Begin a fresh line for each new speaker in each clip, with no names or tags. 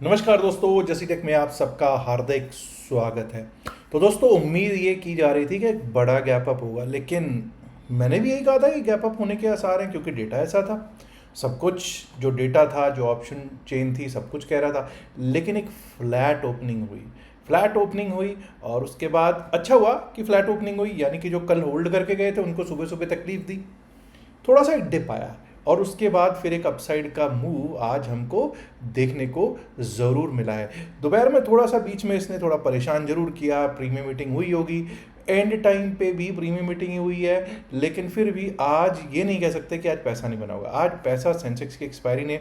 नमस्कार दोस्तों, जसी टेक में आप सबका हार्दिक स्वागत है। तो दोस्तों, उम्मीद ये की जा रही थी कि एक बड़ा गैप अप होगा, लेकिन मैंने भी यही कहा था कि गैप अप होने के आसार हैं, क्योंकि डेटा ऐसा था। सब कुछ जो डेटा था, जो ऑप्शन चेन थी, सब कुछ कह रहा था। लेकिन एक फ्लैट ओपनिंग हुई। फ्लैट ओपनिंग हुई और उसके बाद अच्छा हुआ कि फ्लैट ओपनिंग हुई, यानी कि जो कल होल्ड करके गए थे उनको सुबह सुबह तकलीफ दी। थोड़ा सा एक डिप आया और उसके बाद फिर एक अपसाइड का मूव आज हमको देखने को ज़रूर मिला है। दोपहर में थोड़ा सा बीच में इसने थोड़ा परेशान जरूर किया, प्रीमियम मीटिंग हुई होगी, एंड टाइम पे भी प्रीमियम मीटिंग ही हुई है। लेकिन फिर भी आज ये नहीं कह सकते कि आज पैसा नहीं बना होगा। आज पैसा सेंसेक्स की एक्सपायरी ने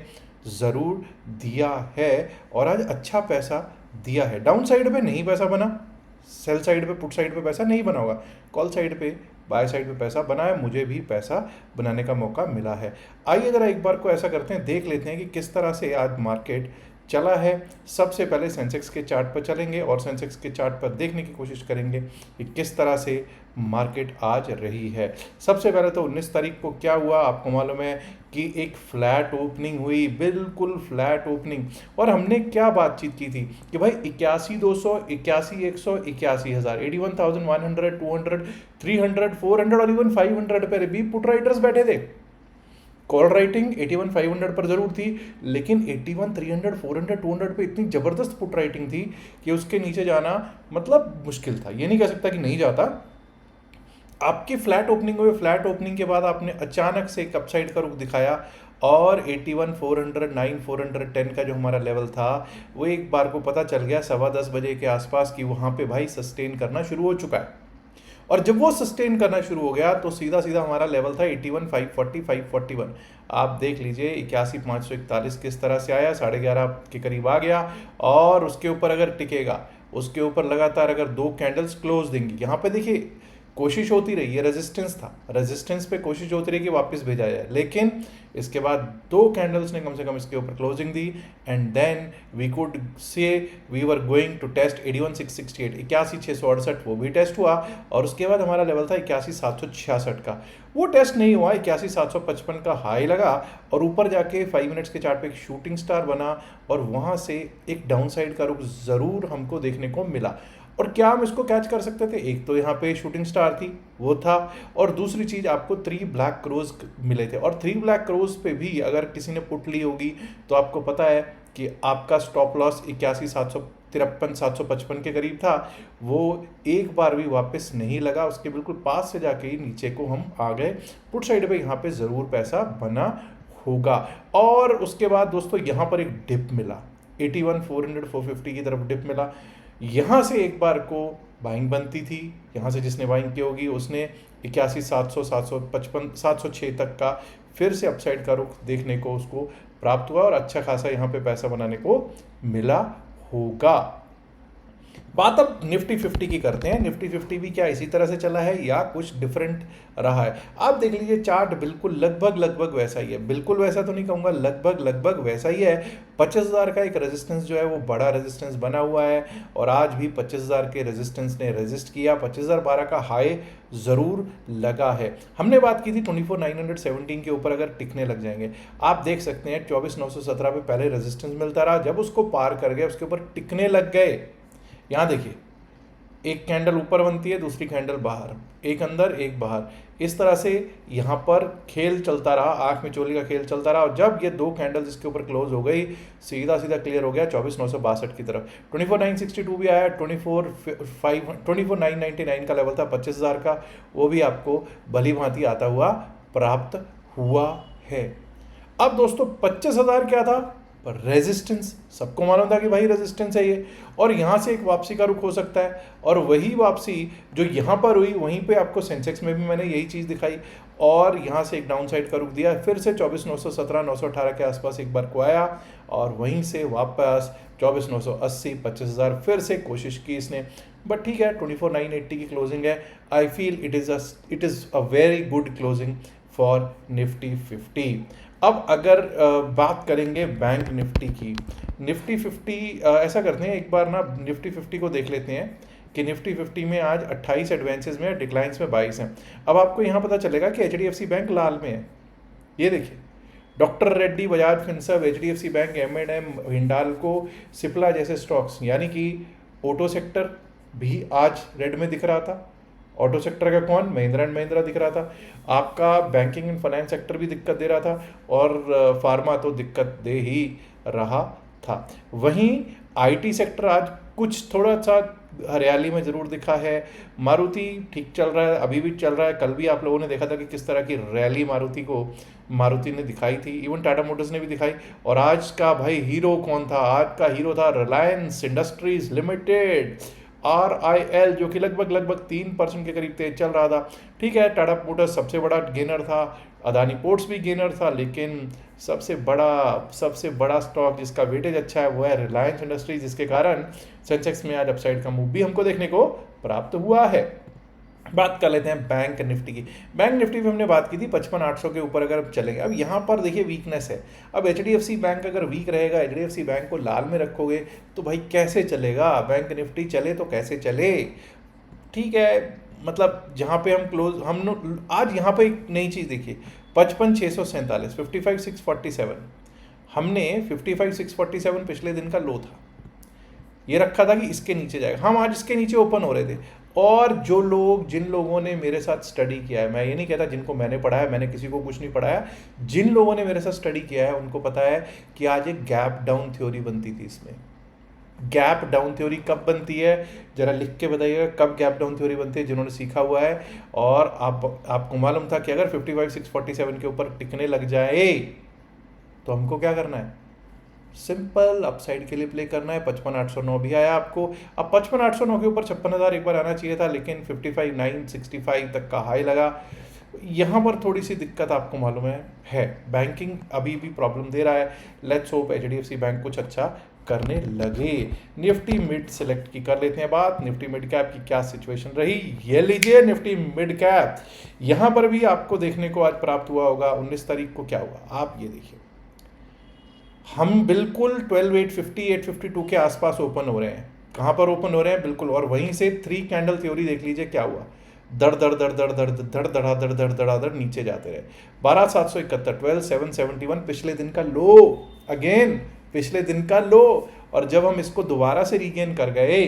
ज़रूर दिया है और आज अच्छा पैसा दिया है। डाउन साइड पे नहीं पैसा बना, सेल साइड पे, पुट साइड पे पैसा नहीं बना होगा, कॉल साइड पे, बाय साइड पे पैसा बना है। मुझे भी पैसा बनाने का मौका मिला है। आइए ज़रा एक बार को ऐसा करते हैं, देख लेते हैं कि किस तरह से आज मार्केट चला है। सबसे पहले सेंसेक्स के चार्ट पर चलेंगे और सेंसेक्स के चार्ट पर देखने की कोशिश करेंगे कि किस तरह से मार्केट आज रही है। सबसे पहले तो 19 तारीख को क्या हुआ, आपको मालूम है कि एक फ्लैट ओपनिंग हुई, बिल्कुल फ्लैट ओपनिंग। और हमने क्या बातचीत की थी कि भाई 81,200, 81,100, 81,000, 81,100, 200, 300, 400 और इवन 500 पर भी पुट राइटर्स बैठे थे। कॉल राइटिंग 81,500 पर जरूर थी, लेकिन 81,300, 400, 200 पे इतनी ज़बरदस्त पुट राइटिंग थी कि उसके नीचे जाना मतलब मुश्किल था। ये नहीं कह सकता कि नहीं जाता। आपकी फ्लैट ओपनिंग हुई, फ्लैट ओपनिंग के बाद आपने अचानक से एक अपसाइड का रुख दिखाया और 81,400, 9,410 का जो हमारा लेवल था वो एक बार को पता चल गया 10:15 बजे के आसपास कि वहाँ पे भाई सस्टेन करना शुरू हो चुका है। और जब वो सस्टेन करना शुरू हो गया तो सीधा सीधा हमारा लेवल था 81,540, 541। आप देख लीजिए 81,541 किस तरह से आया, 11:30 के करीब आ गया। और उसके ऊपर अगर टिकेगा, उसके ऊपर लगातार अगर दो कैंडल्स क्लोज देंगी, यहाँ पे देखिए कोशिश होती रही, ये रेजिस्टेंस था, रेजिस्टेंस पे कोशिश होती रही कि वापस भेजा जाए, लेकिन इसके बाद दो कैंडल्स ने कम से कम इसके ऊपर क्लोजिंग दी and then we could say we were going to test 81,668, 81,668 वो भी टेस्ट हुआ। और उसके बाद हमारा लेवल था 81,766 का, वो टेस्ट नहीं हुआ। 81,755 का हाई लगा और ऊपर जाके 5 मिनट्स के चार्ट पे एक शूटिंग स्टार बना और वहाँ से एक डाउन साइड का रुख ज़रूर हमको देखने को मिला। और क्या हम इसको कैच कर सकते थे? एक तो यहाँ पे शूटिंग स्टार थी, वो था, और दूसरी चीज़ आपको 3 ब्लैक क्रोज मिले थे। और 3 ब्लैक क्रोज पे भी अगर किसी ने पुट ली होगी तो आपको पता है कि आपका स्टॉप लॉस 81,753, 755 के करीब था। वो एक बार भी वापस नहीं लगा, उसके बिल्कुल पास से जाके ही नीचे को हम आ गए। पुट साइड पे यहाँ पे ज़रूर पैसा बना होगा। और उसके बाद दोस्तों यहाँ पर एक डिप मिला, 81,400, 450 की तरफ डिप मिला। यहाँ से एक बार को बाइंग बनती थी, यहाँ से जिसने बाइंग की होगी उसने 81,700, 755, 706 तक का फिर से अपसाइड का रुख देखने को उसको प्राप्त हुआ और अच्छा खासा यहाँ पे पैसा बनाने को मिला होगा। बात अब निफ्टी 50 की करते हैं। निफ्टी 50 भी क्या इसी तरह से चला है या कुछ डिफरेंट रहा है? आप देख लीजिए चार्ट, बिल्कुल लगभग वैसा ही है। बिल्कुल वैसा तो नहीं कहूँगा, लगभग वैसा ही है। 25,000 का एक रेजिस्टेंस जो है वो बड़ा रेजिस्टेंस बना हुआ है और आज भी 25,000 के रेजिस्टेंस ने रेजिस्ट किया। 25,012 का हाई ज़रूर लगा है। हमने बात की थी 24,917 के ऊपर अगर टिकने लग जाएंगे। आप देख सकते हैं 24,917 पे पहले रेजिस्टेंस मिलता रहा, जब उसको पार कर गए उसके ऊपर टिकने लग गए। यहाँ देखिए एक कैंडल ऊपर बनती है, दूसरी कैंडल बाहर, एक अंदर एक बाहर, इस तरह से यहाँ पर खेल चलता रहा, आंख में चोली का खेल चलता रहा। और जब ये दो कैंडल्स इसके ऊपर क्लोज हो गई, सीधा सीधा क्लियर हो गया 24,962 की तरफ। 24,962 भी आया, 24,999 का लेवल था 25,000 का, वो भी आपको भली भांति आता हुआ प्राप्त हुआ है। अब दोस्तों 25,000 क्या था? पर रेजिस्टेंस, सबको मालूम था कि भाई रेजिस्टेंस है ये, और यहाँ से एक वापसी का रुख हो सकता है। और वही वापसी जो यहाँ पर हुई, वहीं पे आपको सेंसेक्स में भी मैंने यही चीज़ दिखाई और यहाँ से एक डाउन साइड का रुख दिया। फिर से 24,917, 918 के आसपास एक बार को आया और वहीं से वापस 24,980, 25,000 फिर से कोशिश की इसने। बट ठीक है, 24,980 की क्लोजिंग है। I feel it is a very good closing for Nifty 50। अब अगर बात करेंगे बैंक निफ्टी की, निफ्टी 50 ऐसा करते हैं एक बार ना, निफ्टी 50 को देख लेते हैं कि निफ्टी 50 में आज 28 एडवांसेस में, डिक्लाइंस में 22 हैं। अब आपको यहाँ पता चलेगा कि HDFC बैंक लाल में है, ये देखिए doctor Reddy, Bajaj Finserv, HDFC bank, एम&एम, हिंडाल्को, सिप्ला जैसे स्टॉक्स, यानी कि ऑटो सेक्टर भी आज रेड में दिख रहा था। ऑटो सेक्टर का कौन? महिंद्रा एंड महिंद्रा दिख रहा था। आपका बैंकिंग एंड फाइनेंस सेक्टर भी दिक्कत दे रहा था, और फार्मा तो दिक्कत दे ही रहा था। वहीं आईटी सेक्टर आज कुछ थोड़ा सा हरियाली में ज़रूर दिखा है। मारुति ठीक चल रहा है, अभी भी चल रहा है। कल भी आप लोगों ने देखा था कि किस तरह की रैली मारुति ने दिखाई थी, इवन टाटा मोटर्स ने भी दिखाई। और आज का भाई हीरो कौन था? आज का हीरो था रिलायंस इंडस्ट्रीज लिमिटेड, RIL, जो कि लगभग 3% के करीब तेज चल रहा था। ठीक है, टाटा मोटर्स सबसे बड़ा गेनर था, अदानी पोर्ट्स भी गेनर था, लेकिन सबसे बड़ा स्टॉक जिसका वेटेज अच्छा है वो है रिलायंस इंडस्ट्रीज, जिसके कारण सेंसेक्स में आज अपसाइड का मूव भी हमको देखने को प्राप्त हुआ है। बात कर लेते हैं बैंक निफ्टी की। बैंक निफ्टी में हमने बात की थी 55,800 के ऊपर अगर चलेंगे। अब यहाँ पर देखिए वीकनेस है। अब HDFC बैंक अगर वीक रहेगा, HDFC बैंक को लाल में रखोगे तो भाई कैसे चलेगा? बैंक निफ्टी चले तो कैसे चले? ठीक है, मतलब जहाँ पे आज यहाँ पे एक नई चीज़ देखिए, 55,647, 55,647, हमने 55,647 पिछले दिन का लो था, ये रखा था कि इसके नीचे जाएगा। हम आज इसके नीचे ओपन हो रहे थे, और जिन लोगों ने मेरे साथ स्टडी किया है, मैं ये नहीं कहता जिनको मैंने पढ़ाया, मैंने किसी को कुछ नहीं पढ़ाया, जिन लोगों ने मेरे साथ स्टडी किया है उनको पता है कि आज एक गैप डाउन थ्योरी बनती थी। इसमें गैप डाउन थ्योरी कब बनती है, जरा लिख के बताइएगा कब गैप डाउन थ्योरी बनती है, जिन्होंने सीखा हुआ है। और आपको मालूम था कि अगर 55,647 के ऊपर टिकने लग जाए तो हमको क्या करना है? सिंपल अपसाइड के लिए प्ले करना है। 55,809 भी आया आपको। अब 55,809 के ऊपर 56,000 एक बार आना चाहिए था, लेकिन 55,965 तक का हाई लगा। यहाँ पर थोड़ी सी दिक्कत आपको मालूम है। बैंकिंग अभी भी प्रॉब्लम दे रहा है। लेट्स होप HDFC बैंक कुछ अच्छा करने लगे। निफ्टी मिड सेलेक्ट की कर लेते हैं बात। निफ्टी मिड कैप की क्या सिचुएशन रही, ये लीजिए निफ्टी मिड कैप। यहाँ पर भी आपको देखने को आज प्राप्त हुआ होगा। 19 तारीख को क्या हुआ आप ये देखिए, हम बिल्कुल 12,850 852 के आसपास ओपन हो रहे हैं। कहाँ पर ओपन हो रहे हैं? बिल्कुल। और वहीं से 3 कैंडल थ्योरी देख लीजिए क्या हुआ, धड़ धड़ धड़ धड़ धड़ धड़ धड़ा धड़ धड़ धड़ाधड़ नीचे जाते रहे। 12,771, 12,771 पिछले दिन का लो, अगेन पिछले दिन का लो। और जब हम इसको दोबारा से रीगेन कर गए,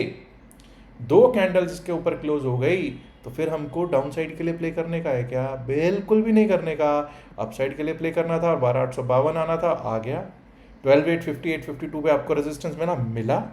2 कैंडल्स इसके ऊपर क्लोज हो गई, तो फिर हमको डाउन साइड के लिए प्ले करने का है क्या? बिल्कुल भी नहीं करने का। अपसाइड के लिए प्ले करना था और 12,852 आना था, आ गया। 12,850 852 पे आपको रेजिस्टेंस मिला।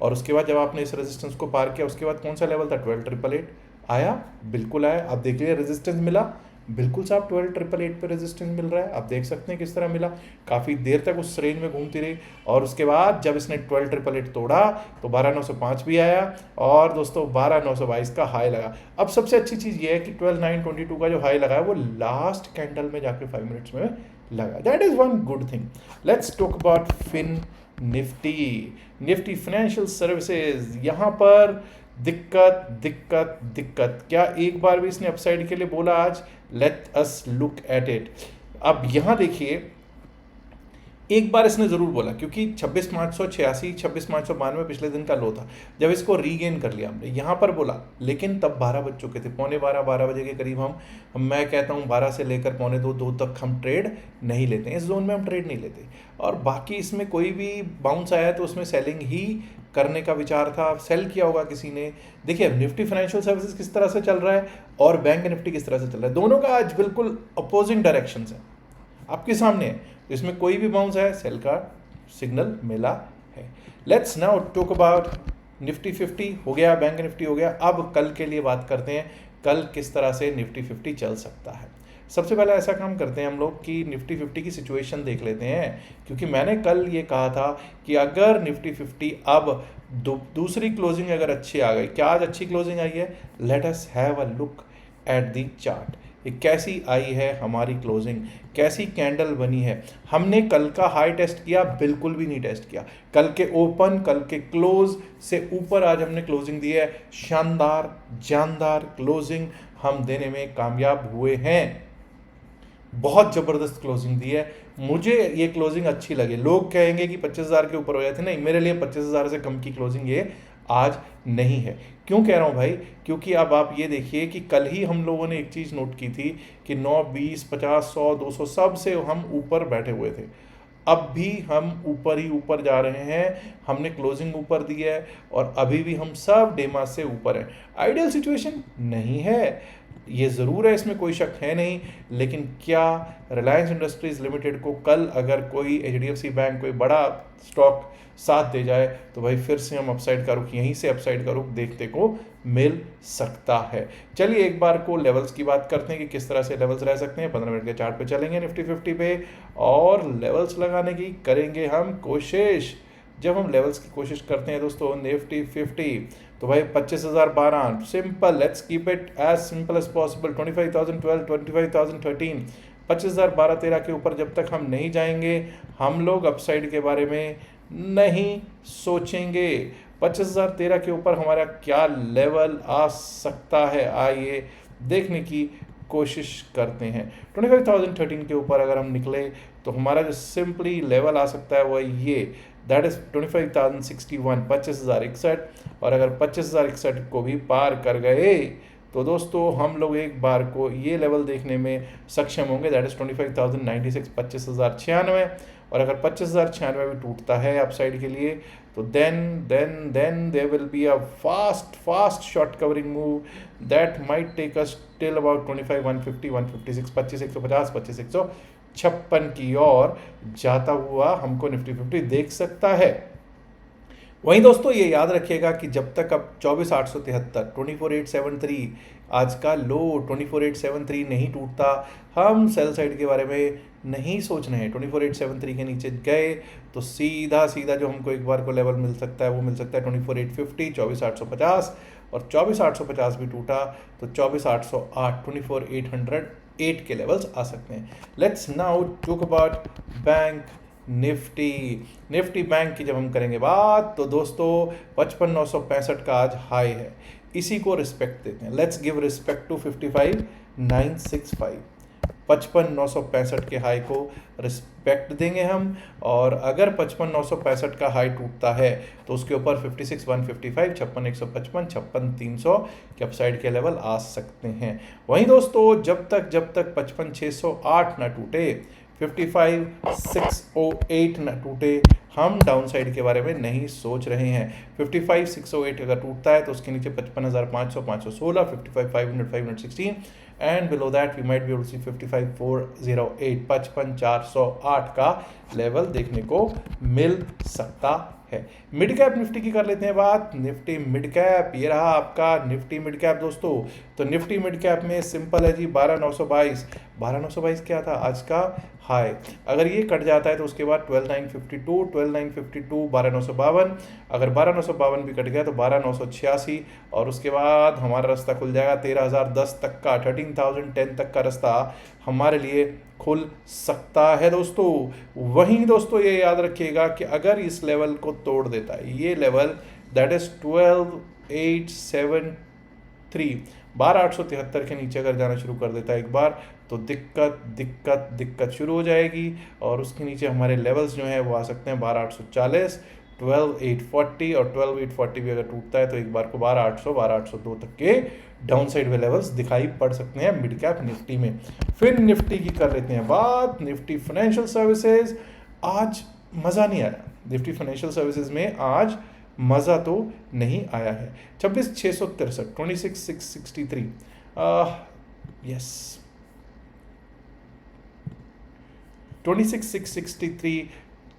और उसके बाद जब आपने इस रेजिस्टेंस को पार किया, उसके बाद कौन सा लेवल था? 12,888 आया, बिल्कुल आया। आप देख लीजिए रेजिस्टेंस मिला, बिल्कुल साहब 12,888 पे रेजिस्टेंस मिल रहा है। आप देख सकते हैं किस तरह मिला, काफ़ी देर तक उस रेंज में घूमती रही। और उसके बाद जब इसने 12,888 तोड़ा तो 12,905 भी आया, और दोस्तों 12,922 का हाई लगा। अब सबसे अच्छी चीज़ ये है कि 12,922 का जो हाई लगा है वो लास्ट कैंडल में जाके 5 मिनट्स में लगा। That is one good thing. Let's talk about Nifty financial services. यहाँ पर दिक्कत क्या एक बार भी इसने अपसाइड के लिए बोला आज? Let us look at it. अब यहाँ देखिए, एक बार इसने ज़रूर बोला, क्योंकि 26,586 26,592 पिछले दिन का लो था, जब इसको रीगेन कर लिया हमने, यहाँ पर बोला। लेकिन तब 12 बज चुके थे, 12:45 बजे के करीब मैं कहता हूँ 12 से लेकर 1:45 तक हम ट्रेड नहीं लेते, इस जोन में हम ट्रेड नहीं लेते। और बाकी इसमें कोई भी बाउंस आया तो उसमें सेलिंग ही करने का विचार था, सेल किया होगा किसी ने। देखिए निफ्टी फाइनेंशियल सर्विसेज किस तरह से चल रहा है और बैंक निफ्टी किस तरह से चल रहा है, दोनों का आज बिल्कुल अपोजिंग डायरेक्शन है, आपके सामने है। तो इसमें कोई भी बाउंस है, सेल का सिग्नल मिला है। Let's now talk about Nifty 50 हो गया, बैंक निफ्टी हो गया। अब कल के लिए बात करते हैं, कल किस तरह से निफ्टी 50 चल सकता है। सबसे पहले ऐसा काम करते हैं हम लोग कि निफ्टी 50 की सिचुएशन देख लेते हैं, क्योंकि मैंने कल ये कहा था कि अगर निफ्टी 50 अब दूसरी क्लोजिंग अगर अच्छी आ गई, क्या आज अच्छी क्लोजिंग आई है? Let us have a look at the chart. ये कैसी आई है हमारी क्लोजिंग, कैसी कैंडल बनी है। हमने कल का हाई टेस्ट किया? बिल्कुल भी नहीं टेस्ट किया। कल के ओपन, कल के क्लोज से ऊपर आज हमने क्लोजिंग दी है। शानदार जानदार क्लोजिंग हम देने में कामयाब हुए हैं, बहुत ज़बरदस्त क्लोजिंग दी है। मुझे ये क्लोजिंग अच्छी लगी। लोग कहेंगे कि 25,000 के ऊपर हो जाते, नहीं, मेरे लिए 25,000 से कम की क्लोजिंग ये आज नहीं है। क्यों कह रहा हूँ भाई? क्योंकि अब आप ये देखिए कि कल ही हम लोगों ने एक चीज़ नोट की थी कि 9, 20, 50, 100, 200 सब से हम ऊपर बैठे हुए थे। अब भी हम ऊपर ही ऊपर जा रहे हैं, हमने क्लोजिंग ऊपर दी है और अभी भी हम सब डेमा से ऊपर हैं। आइडियल सिचुएशन नहीं है, ये ज़रूर है, इसमें कोई शक है नहीं। लेकिन क्या रिलायंस इंडस्ट्रीज़ लिमिटेड को कल अगर कोई एचडीएफसी बैंक कोई बड़ा स्टॉक साथ दे जाए तो भाई फिर से हम अपसाइड का रुख, यहीं से अपसाइड का रुख देखने को मिल सकता है। चलिए एक बार को लेवल्स की बात करते हैं कि किस तरह से लेवल्स रह सकते हैं। 15 मिनट के चार्ट पे चलेंगे निफ्टी 50 पे और लेवल्स लगाने की करेंगे हम कोशिश। जब हम लेवल्स की कोशिश करते हैं दोस्तों निफ्टी 50 तो भाई 25,012 simple, let's keep it as simple as possible. 25,012, 25,013, 25,012-13 के ऊपर जब तक हम नहीं जाएंगे हम लोग अपसाइड के बारे में नहीं सोचेंगे। 25,013 के ऊपर हमारा क्या लेवल आ सकता है, आइए देखने की कोशिश करते हैं। 25,013 के ऊपर अगर हम निकले तो हमारा जो सिंपली लेवल आ सकता है वो ये, दैट इज 25,061, 25,061। और अगर 25,061 को भी पार कर गए तो दोस्तों हम लोग एक बार को ये लेवल देखने में सक्षम होंगे, दैट इज 25,096, 25,096। और अगर 25,096 भी टूटता है अपसाइड के लिए तो then there will be a fast short covering move that might take us till about 25,150, 156, 25,150, 25,156 की ओर जाता हुआ हमको निफ्टी 50 देख सकता है। वहीं दोस्तों ये याद रखिएगा कि जब तक अब 24,873, 24,873 आज का लो 24,873 नहीं टूटता हम सेल साइड के बारे में नहीं सोच रहे हैं। 24,873 के नीचे गए तो सीधा जो हमको एक बार को लेवल मिल सकता है वो मिल सकता है 24,850, 24,850। और 24,850 भी टूटा तो 24,808, 24,808 के लेवल्स आ सकते हैं। Let's now talk about bank Nifty bank की जब हम करेंगे बात तो दोस्तों 55,965 का आज हाई है, इसी को रिस्पेक्ट देते हैं। लेट्स गिव रिस्पेक्ट टू 55,965, 55,965 के हाई को रिस्पेक्ट देंगे हम। और अगर 55,965 का हाई टूटता है तो उसके ऊपर 56,155, 56,155, 56,300 के अपसाइड के लेवल आ सकते हैं। वहीं दोस्तों जब तक 55,608 ना टूटे, 55,608 न टूटे, हम डाउन साइड के बारे में नहीं सोच रहे हैं। 55,608 अगर टूटता है तो उसके नीचे 55,500, 516, 55,500, 516 and below that we might be able to see 55,408, 55,408 का लेवल देखने को मिल सकता है। मिड कैप निफ्टी की कर लेते हैं बात। निफ्टी मिड कैप, ये रहा आपका निफ्टी मिड कैप दोस्तों। तो निफ्टी मिड कैप में सिंपल है जी 12,922, 12,922 क्या था आज का हाई। अगर ये कट जाता है तो उसके बाद 12,952, 12,952, 12,952। अगर 12,952 भी कट गया तो 12,986 और उसके बाद हमारा रास्ता खुल जाएगा 13,010 तक का, 13,010 तक का रास्ता हमारे लिए खुल सकता है दोस्तों। वहीं दोस्तों ये याद रखिएगा कि अगर इस लेवल को तोड़ देता है, ये लेवल दैट इज 12,873, 12,873 के नीचे अगर जाना शुरू कर देता है एक बार तो दिक्कत शुरू हो जाएगी। और उसके नीचे हमारे लेवल्स जो हैं वो आ सकते हैं 12,840, 12,840 और 12,840 भी अगर टूटता है तो एक बार को 12,800, 12,802 तक के डाउन साइड में लेवल्स दिखाई पड़ सकते हैं मिड कैप निफ्टी में। फिर निफ्टी की कर लेते हैं बात। निफ्टी फाइनेंशियल सर्विसेज, आज मज़ा नहीं आया। निफ्टी फाइनेंशियल सर्विसेज में आज मज़ा तो नहीं आया है। 26,663, 26,663, यस 26,663,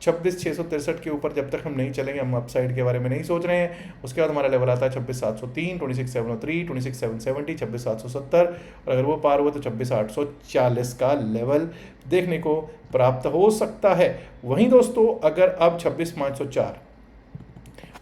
26,663 के ऊपर जब तक हम नहीं चलेंगे हम अपसाइड के बारे में नहीं सोच रहे हैं। उसके बाद हमारा लेवल आता है 26,703, 26,703, 26,770, 26,770 और अगर वो पार हुआ तो 26,840 का लेवल देखने को प्राप्त हो सकता है। वहीं दोस्तों अगर अब 26,504,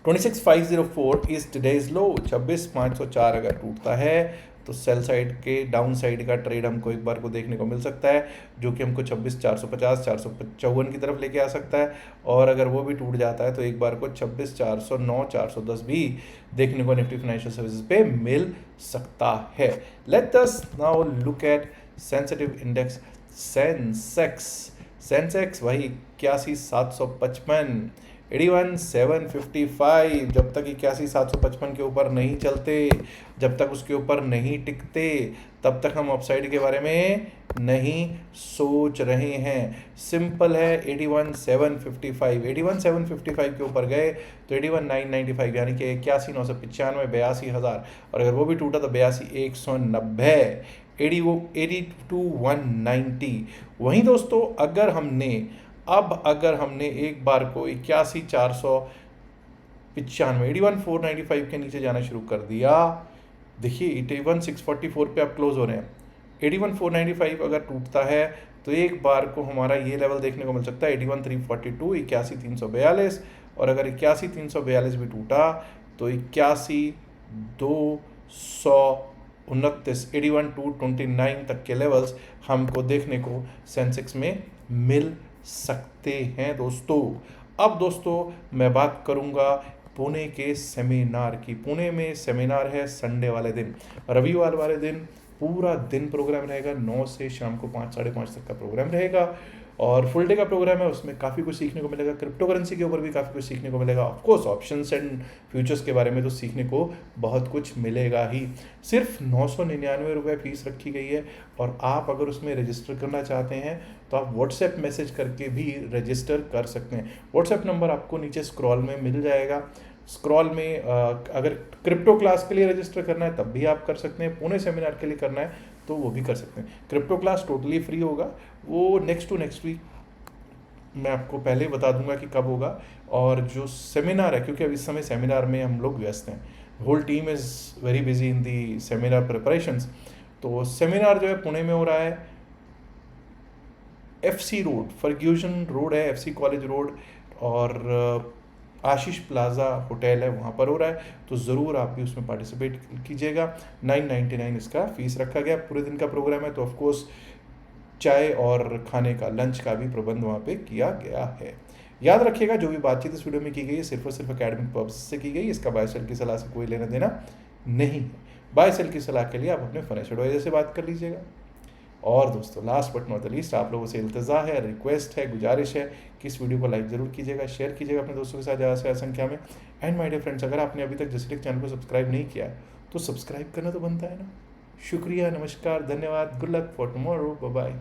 26,504 इज टुडेज लो, 26,504 अगर टूटता है तो सेल साइड के डाउन साइड का ट्रेड हमको एक बार को देखने को मिल सकता है जो कि हमको 26,450, 455 की तरफ लेके आ सकता है। और अगर वो भी टूट जाता है तो एक बार को 26,409, 410 भी देखने को निफ्टी फाइनेंशियल सर्विसेज पे मिल सकता है। Let us now look at sensitive index Sensex. Sensex वही 81,755, 81,755 जब तक 81,755 के ऊपर नहीं चलते, जब तक उसके ऊपर नहीं टिकते, तब तक हम अपसाइड के बारे में नहीं सोच रहे हैं। सिंपल है। 81,755 81,755 के ऊपर गए तो 81,995 यानी कि 81,995 82,000, और अगर वो भी टूटा तो 82,190 82,190। वहीं दोस्तों अगर हमने एक बार को 81,495 81,495 के नीचे जाना शुरू कर दिया, देखिए 81,644 पे आप क्लोज हो रहे हैं। 81,495 अगर टूटता है तो एक बार को हमारा ये लेवल देखने को मिल सकता है 81,342 81,342, और अगर 81,342 भी टूटा तो 81,229 81,229 तक के लेवल्स हमको देखने को सेंसेक्स में मिल सकते हैं दोस्तों। अब दोस्तों मैं बात करूंगा पुणे के सेमिनार की। पुणे में सेमिनार है संडे वाले दिन, रविवार वाले दिन पूरा दिन प्रोग्राम रहेगा। 9 से शाम को 5 साढ़े 5 तक का प्रोग्राम रहेगा, और फुल डे का प्रोग्राम है। उसमें काफ़ी कुछ सीखने को मिलेगा, क्रिप्टो करेंसी के ऊपर भी काफ़ी कुछ सीखने को मिलेगा। ऑफकोर्स ऑप्शंस एंड फ्यूचर्स के बारे में तो सीखने को बहुत कुछ मिलेगा ही। सिर्फ 999 रुपये फीस रखी गई है, और आप अगर उसमें रजिस्टर करना चाहते हैं तो आप व्हाट्सएप मैसेज करके भी रजिस्टर कर सकते हैं। व्हाट्सएप नंबर आपको नीचे स्क्रॉल में मिल जाएगा। स्क्रॉल में अगर क्रिप्टो क्लास के लिए रजिस्टर करना है तब भी आप कर सकते हैं, पुणे सेमिनार के लिए करना है तो वो भी कर सकते हैं। क्रिप्टो क्लास टोटली फ्री होगा, वो नेक्स्ट वीक मैं आपको पहले ही बता दूंगा कि कब होगा। और जो सेमिनार है, क्योंकि अब इस समय सेमिनार में हम लोग व्यस्त हैं, whole team is very busy in the seminar preparations. तो सेमिनार जो है पुणे में हो रहा है, FC रोड, फर्ग्यूसन रोड है, FC कॉलेज रोड, और आशीष प्लाजा होटल है वहाँ पर हो रहा है। तो ज़रूर आप भी उसमें पार्टिसिपेट कीजिएगा। 999 इसका फीस रखा गया। पूरे दिन का प्रोग्राम है तो ऑफकोर्स चाय और खाने का, लंच का भी प्रबंध वहाँ पे किया गया है। याद रखिएगा जो भी बातचीत इस वीडियो में की गई है सिर्फ और सिर्फ एकेडमिक पर्पस से की गई। इसका बाय सेल की सलाह से कोई लेना देना नहीं है। बाय सेल की सलाह के लिए आप अपने फाइनेंशियल एडवाइजर से बात कर लीजिएगा। और दोस्तों last but not the least, आप लोगों से इल्तजा है, रिक्वेस्ट है, गुजारिश है कि इस वीडियो को लाइक जरूर कीजिएगा, शेयर कीजिएगा अपने दोस्तों के साथ ज़्यादा से ज़्यादा संख्या में। एंड माय डियर फ्रेंड्स, अगर आपने अभी तक जस्टिक चैनल को सब्सक्राइब नहीं किया तो सब्सक्राइब करना तो बनता है ना। शुक्रिया, नमस्कार, धन्यवाद, good luck for tomorrow, bye bye.